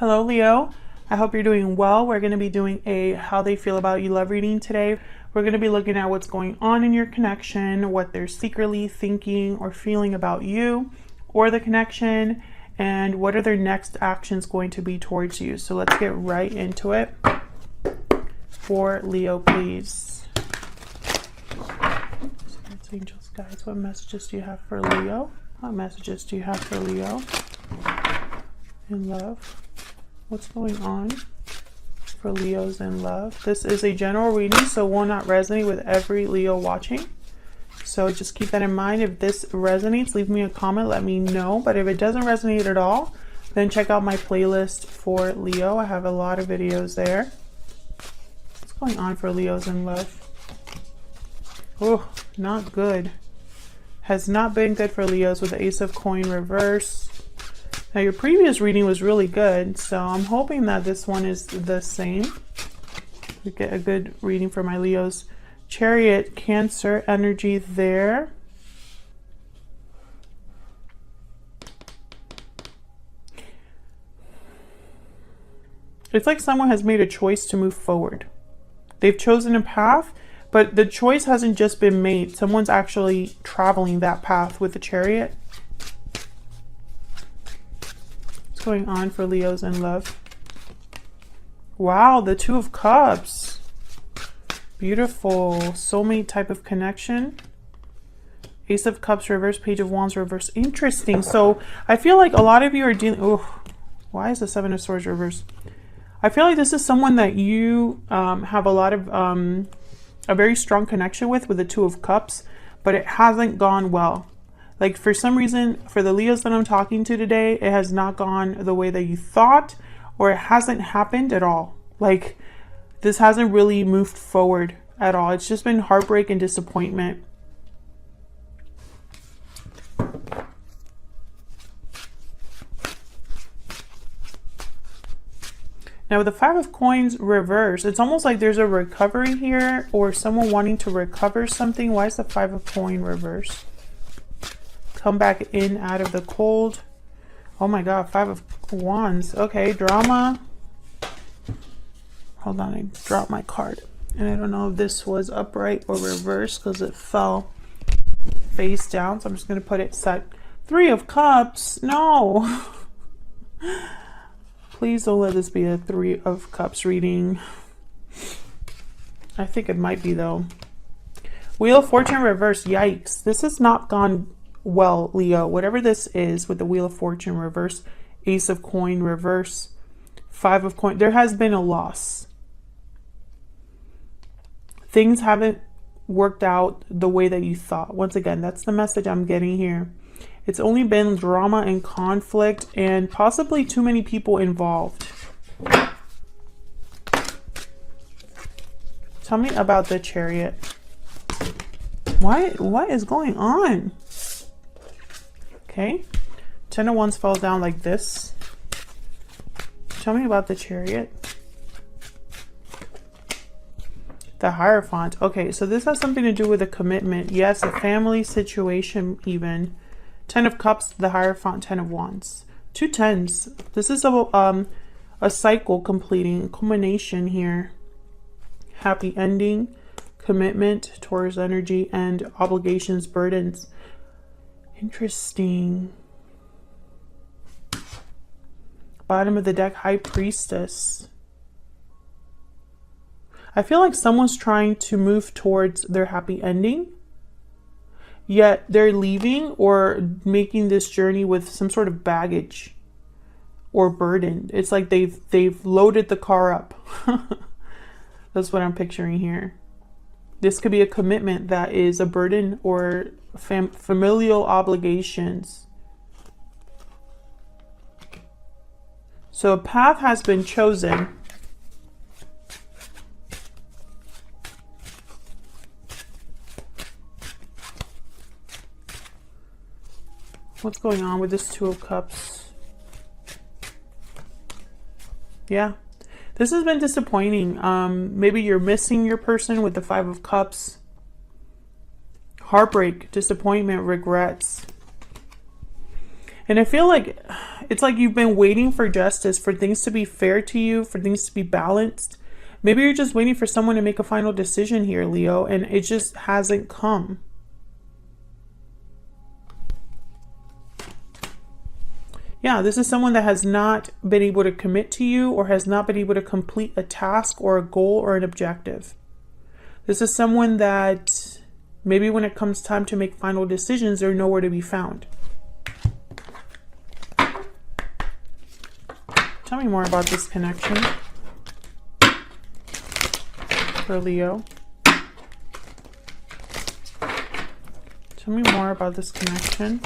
Hello, Leo. I hope you're doing well. We're going to be doing a how they feel about you love reading today. We're going to be looking at what's going on in your connection, what they're secretly thinking or feeling about you or the connection, and what are their next actions going to be towards you. So let's get right into it. For Leo, please. Spirits, angels, guides, what messages do you have for Leo? What messages do you have for Leo in love? What's going on for Leos in love? This is a general reading, so will not resonate with every Leo watching. So just keep that in mind. If this resonates, leave me a comment, let me know. But if it doesn't resonate at all, then check out my playlist for Leo. I have a lot of videos there. What's going on for Leos in love? Oh, not good. Has not been good for Leos with the Ace of Coin reverse. Now your previous reading was really good, so I'm hoping that this one is the same. We get a good reading for my Leos. Chariot, Cancer energy there. It's like someone has made a choice to move forward. They've chosen a path, but the choice hasn't just been made. Someone's actually traveling that path with the Chariot. Going on for Leos in love. Wow, the Two of Cups. Beautiful. Soulmate type of connection. Ace of Cups reverse, Page of Wands reverse. Interesting. So I feel like a lot of you are dealing... Oh, why is the Seven of Swords reverse? I feel like this is someone that you have a lot of... a very strong connection with the Two of Cups, but it hasn't gone well. Like for some reason, for the Leos that I'm talking to today, it has not gone the way that you thought, or it hasn't happened at all. Like this hasn't really moved forward at all. It's just been heartbreak and disappointment. Now with the Five of Coins reverse, it's almost like there's a recovery here or someone wanting to recover something. Why is the Five of Coin reverse? Come back in out of the cold. Oh my god, Five of Wands. Okay, drama. Hold on, I dropped my card. And I don't know if this was upright or reversed because it fell face down. So I'm just going to put it set. Three of Cups. No. Please don't let this be a Three of Cups reading. I think it might be though. Wheel of Fortune reverse. Yikes. This has not gone well, Leo. Whatever this is with the Wheel of Fortune reverse, Ace of Coin reverse, Five of Coin, there has been a loss. Things haven't worked out the way that you thought. Once again, that's the message I'm getting here. It's only been drama and conflict and possibly too many people involved. Tell me about the Chariot. What is going on? Okay, Ten of Wands falls down like this. Tell me about the Chariot. The Hierophant. Okay, so this has something to do with a commitment. Yes, a family situation even. Ten of Cups, the Hierophant, Ten of Wands. Two tens. This is a cycle completing, culmination here. Happy ending, commitment, Taurus energy, and obligations, burdens. Interesting. Bottom of the deck, High Priestess. I feel like someone's trying to move towards their happy ending, yet they're leaving or making this journey with some sort of baggage or burden. It's like they've loaded the car up. That's what I'm picturing here. This could be a commitment that is a burden or familial obligations. So a path has been chosen. What's going on with this Two of Cups? Yeah. This has been disappointing. Maybe you're missing your person with the Five of Cups. Heartbreak, disappointment, regrets. And I feel like It's like you've been waiting for justice, for things to be fair to you, for things to be balanced. Maybe you're just waiting for someone to make a final decision here, Leo, and it just hasn't come. Yeah, this is someone that has not been able to commit to you or has not been able to complete a task or a goal or an objective. This is someone that maybe when it comes time to make final decisions, they're nowhere to be found. Tell me more about this connection for Leo. Tell me more about this connection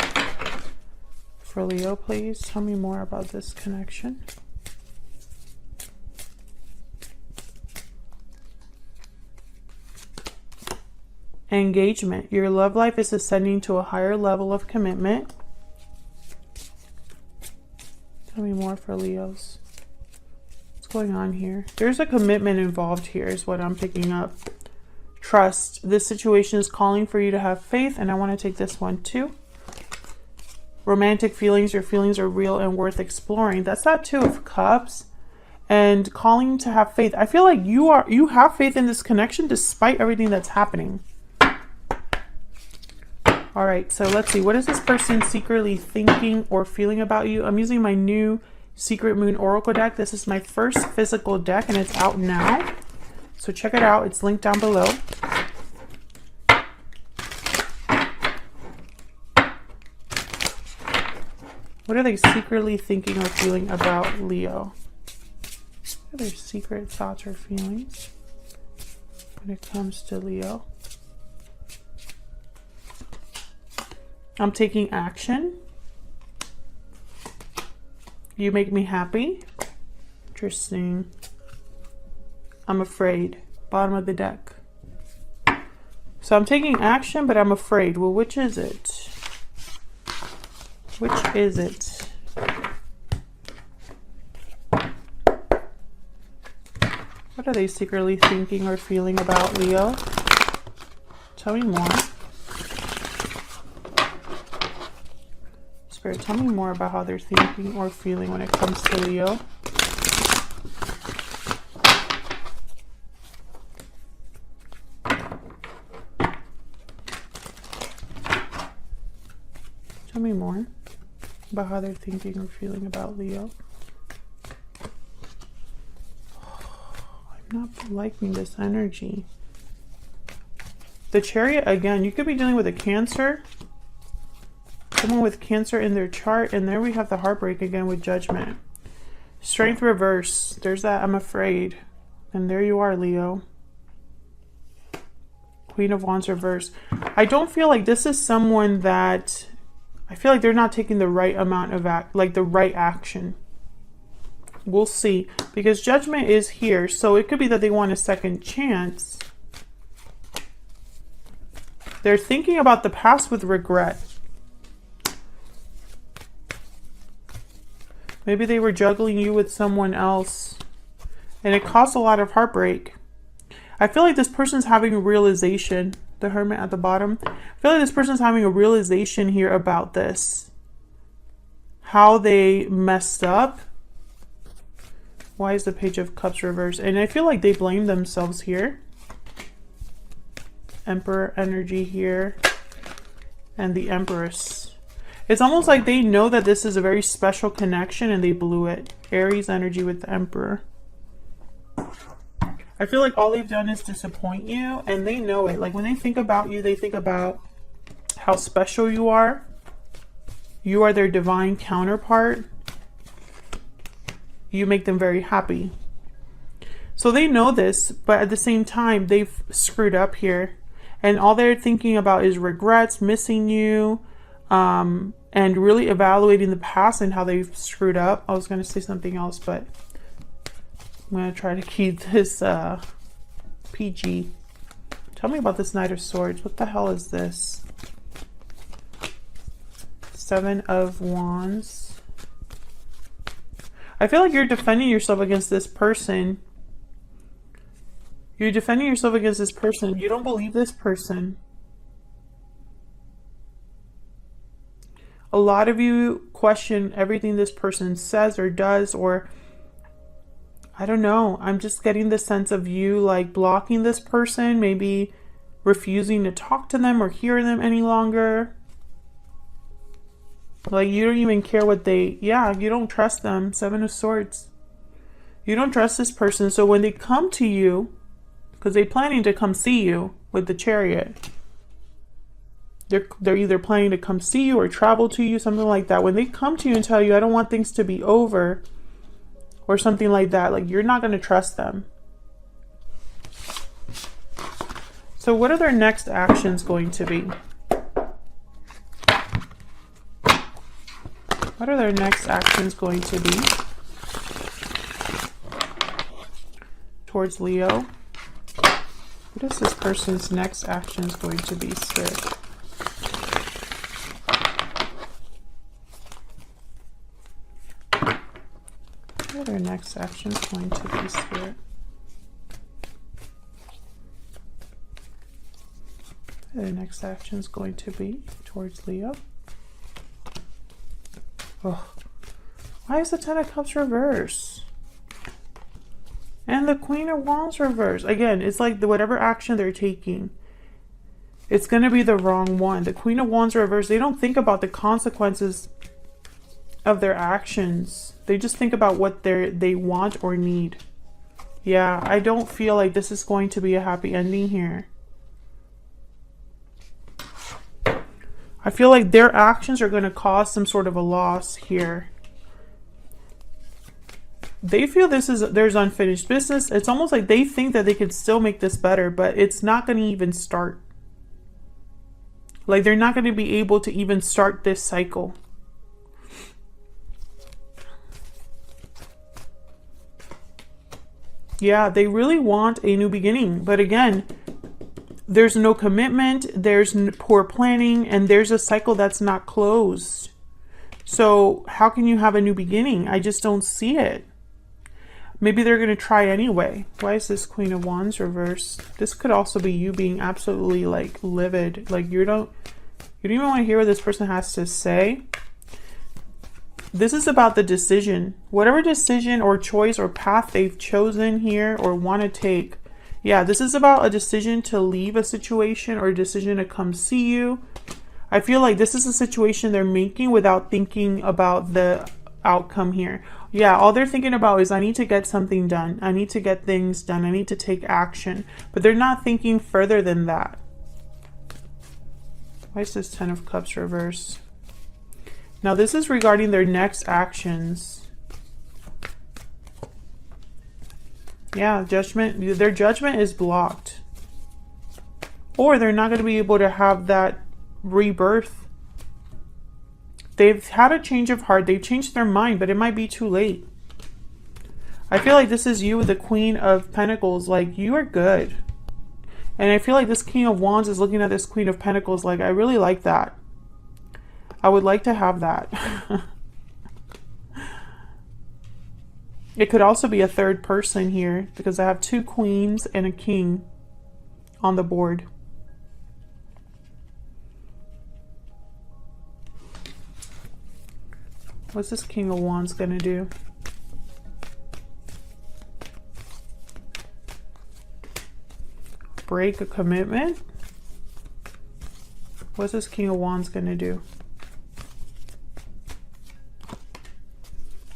for Leo, please. Tell me more about this connection. Engagement. Your love life is ascending to a higher level of commitment. Tell me more for Leos. What's going on here? There's a commitment involved here is what I'm picking up. Trust. This situation is calling for you to have faith, and I want to take this one too. Romantic feelings. Your feelings are real and worth exploring. That's that Two of Cups. And calling to have faith. I feel like you have faith in this connection despite everything that's happening. All right, so let's see. What is this person secretly thinking or feeling about you? I'm using my new Secret Moon Oracle deck. This is my first physical deck, and it's out now. So check it out. It's linked down below. What are they secretly thinking or feeling about Leo? What are their secret thoughts or feelings when it comes to Leo? I'm taking action. You make me happy. Interesting. I'm afraid. Bottom of the deck. So I'm taking action, but I'm afraid. Well, which is it? Which is it? What are they secretly thinking or feeling about Leo? Tell me more. Spirit, tell me more about how they're thinking or feeling when it comes to Leo. Tell me more about how they're thinking or feeling about Leo. I'm not liking this energy. The Chariot, again, you could be dealing with a Cancer. Someone with Cancer in their chart. And there we have the heartbreak again with Judgment. Strength reverse. There's that I'm afraid. And there you are, Leo. Queen of Wands reverse. I don't feel like this is someone that... I feel like they're not taking the right amount of the right action. We'll see. Because Judgment is here. So it could be that they want a second chance. They're thinking about the past with regret. Maybe they were juggling you with someone else. And it caused a lot of heartbreak. I feel like this person's having a realization. The Hermit at the bottom. I feel like this person's having a realization here about this. How they messed up. Why is the Page of Cups reversed? And I feel like they blame themselves here. Emperor energy here. And the Empress. It's almost like they know that this is a very special connection and they blew it. Aries energy with the Emperor. I feel like all they've done is disappoint you and they know it. Like when they think about you, they think about how special you are. You are their divine counterpart. You make them very happy. So they know this, but at the same time, they've screwed up here. And all they're thinking about is regrets, missing you, and really evaluating the past and how they've screwed up. I was going to say something else, but I'm going to try to keep this PG. Tell me about this Knight of Swords. What the hell is this? Seven of Wands. I feel like you're defending yourself against this person. You're defending yourself against this person. You don't believe this person. a lot of you question everything this person says or does, or I don't know. I'm just getting the sense of you like blocking this person, maybe refusing to talk to them or hear them any longer. Like you don't even care what they, you don't trust them. 7 of Swords. You don't trust this person. So when they come to you, because they're planning to come see you with the Chariot. They're either planning to come see you or travel to you, something like that. When they come to you and tell you, I don't want things to be over, or something like that, like you're not going to trust them. So what are their next actions going to be? What are their next actions going to be towards Leo? What is this person's next actions going to be, Spirit? What are their next actions going to be, Spirit? What are their next actions going to be towards Leo? Oh, why is the 10 of Cups reverse? And the Queen of Wands reverse. Again, it's like whatever action they're taking, it's going to be the wrong one. The Queen of Wands reverse, they don't think about the consequences of their actions. They just think about what they want or need. Yeah, I don't feel like this is going to be a happy ending here. I feel like their actions are going to cause some sort of a loss here. They feel there's unfinished business. It's almost like they think that they could still make this better, but it's not going to even start. Like they're not going to be able to even start this cycle. Yeah, they really want a new beginning. But again, there's no commitment, there's poor planning, and there's a cycle that's not closed. So how can you have a new beginning? I just don't see it. Maybe they're going to try anyway. Why is this Queen of Wands reversed? This could also be you being absolutely like livid. Like you don't even want to hear what this person has to say. This is about the decision. Whatever decision or choice or path they've chosen here or want to take. Yeah, this is about a decision to leave a situation or a decision to come see you. I feel like this is a situation they're making without thinking about the outcome here. Yeah, all they're thinking about is I need to get something done. I need to get things done. I need to take action. But they're not thinking further than that. Why is this 10 of Cups reverse? Now this is regarding their next actions. Yeah, judgment. Their judgment is blocked. Or they're not going to be able to have that rebirth. They've had a change of heart. They've changed their mind, but it might be too late. I feel like this is you with the Queen of Pentacles. Like, you are good. And I feel like this King of Wands is looking at this Queen of Pentacles like, I really like that. I would like to have that. It could also be a third person here because I have 2 queens and a king on the board. What's this King of Wands going to do? Break a commitment? What's this King of Wands going to do?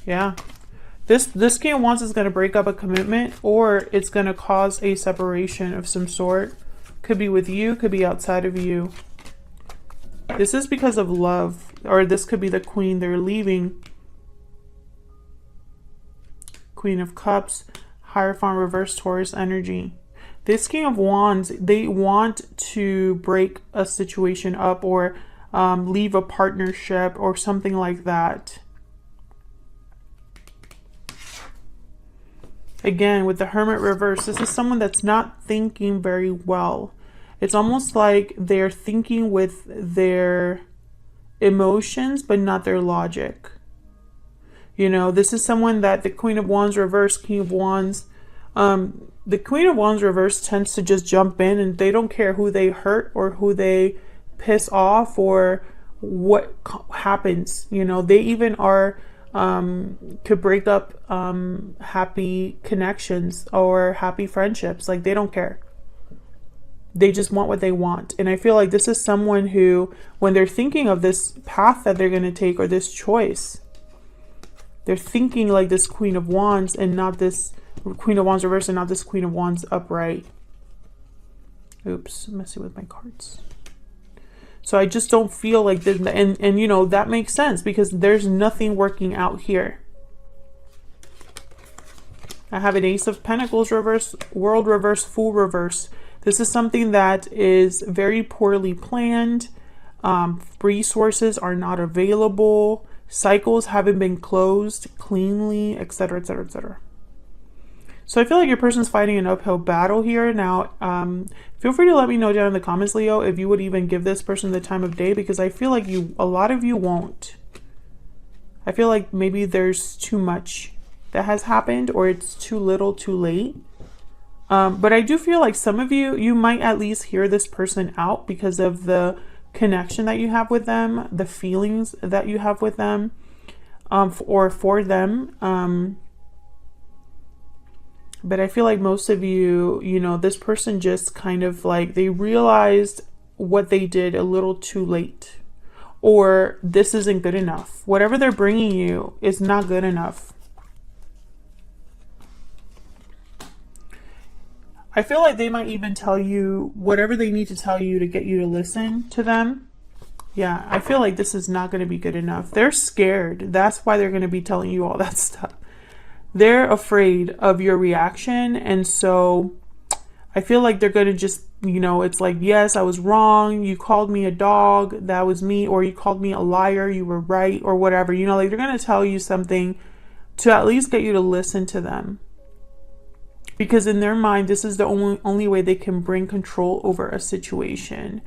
Yeah. This King of Wands is going to break up a commitment, or it's going to cause a separation of some sort. Could be with you, could be outside of you. This is because of love, or this could be the Queen they're leaving. Queen of Cups, Hierophant reverse Taurus energy. This King of Wands, they want to break a situation up or leave a partnership or something like that. Again, with the Hermit reverse, this is someone that's not thinking very well. It's almost like they're thinking with their emotions, but not their logic. You know, this is someone that the Queen of Wands reverse, King of Wands. The Queen of Wands reverse tends to just jump in and they don't care who they hurt or who they piss off or what happens. You know, they even are could break up happy connections or happy friendships. Like, they don't care. They just want what they want. And I feel like this is someone who, when they're thinking of this path that they're going to take or this choice, they're thinking like this Queen of Wands and not this Queen of Wands reverse and not this Queen of Wands upright. Oops, I'm messing with my cards. So I just don't feel like this. And you know, that makes sense because there's nothing working out here. I have an Ace of Pentacles reverse, World reverse, Fool reverse. This is something that is very poorly planned. Resources are not available. Cycles haven't been closed cleanly, etc., etc., etc. So I feel like your person's fighting an uphill battle here. Now, feel free to let me know down in the comments, Leo, if you would even give this person the time of day, because I feel like a lot of you won't. I feel like maybe there's too much that has happened, or it's too little too late. But I do feel like some of you might at least hear this person out because of the connection that you have with them, the feelings that you have with them, or for them. But I feel like most of you, you know, this person just kind of like, they realized what they did a little too late, or this isn't good enough. Whatever they're bringing you is not good enough. I feel like they might even tell you whatever they need to tell you to get you to listen to them. Yeah, I feel like this is not going to be good enough. They're scared. That's why they're going to be telling you all that stuff. They're afraid of your reaction. And so I feel like they're going to just, you know, it's like, yes, I was wrong. You called me a dog. That was me. Or you called me a liar. You were right. Or whatever. You know, like, they're going to tell you something to at least get you to listen to them. Because in their mind, this is the only way they can bring control over a situation.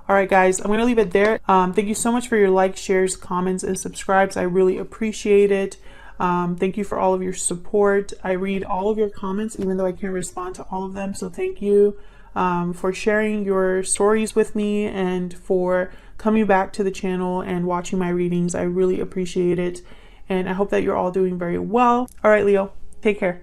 All right, guys, I'm going to leave it there. Thank you so much for your likes, shares, comments, and subscribes. I really appreciate it. Thank you for all of your support. I read all of your comments, even though I can't respond to all of them. So thank you for sharing your stories with me and for coming back to the channel and watching my readings. I really appreciate it. And I hope that you're all doing very well. All right, Leo, take care.